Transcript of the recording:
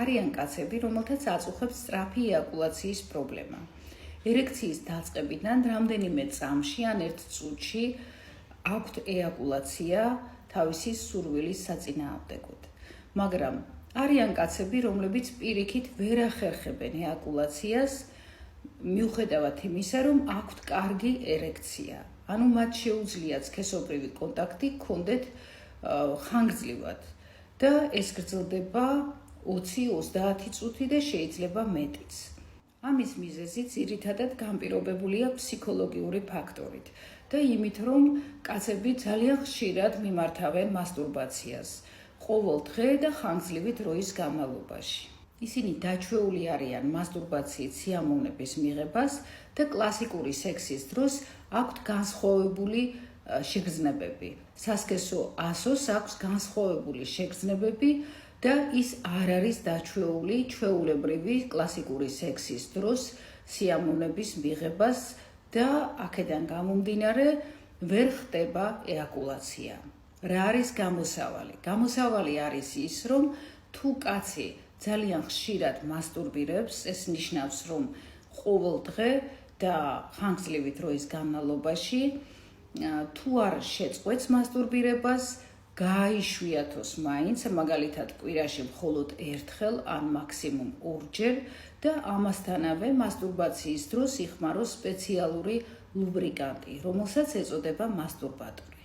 არიან კაცები, რომელთაც აწუხებს სწრაფი ეიაკულაციის პრობლემა. ერექციის დაწყებიდან რამდენიმე წამში ან ერთ წუთში აქვთ ეიაკულაცია თავისი სურვილის საწინააღმდეგოდ. მაგრამ არიან კაცები, რომლებიც პირიქით ვერ ახერხებენ ეიაკულაციას, მიუხედავად იმისა, რომ აქვთ კარგი ერექცია. ანუ მათ შეუძლიათ სქესობრივი კონტაქტი გქონდეთ ხანგრძლივად და ეს გრძელდება 20-30 წუთი და შეიძლება მეტიც. ამის მიზეზი ძირითადად განპირობებულია ფსიქოლოგიური ფაქტორით და იმით, რომ კაცები ძალიან ხშირად მიმართავენ მასტურბაციას ყოველ დღე და ხანგრძლივი დროის განმავლობაში. ისინი დაჩვეული არიან მასტურბაციით სიამოვნების მიღებას და კლასიკური სექსის დროს აქვთ განსხვავებული შეგრძნებები. სასქესო ასოს აქვს განსხვავებული შეგრძნებები და ის არ არის დაჩვეული ჩვეულებრივი კლასიკური სექსის დროს სიამოვნების მიღებას და აქედან გამომდინარე ვერ ხდება ეიაკულაცია. რა არის გამოსავალი? გამოსავალი არის ის, რომ თუ კაცი ძალიან ხშირად მასტურბირებს, ეს ნიშნავს, რომ ყოველ დღე და ხანგრძლივი დროის განმავლობაში თუ არ შეწყვეტს მასტურბირებას, გააიშვიათოს მაინც, მაგალითად კვირაში მხოლოდ ერთხელ ან მაქსიმუმ ორჯერ და ამასთანავე მასტურბაციის დროს იხმაროს სპეციალური ლუბრიკანტი, რომელსაც ეწოდება მასტურბატორი.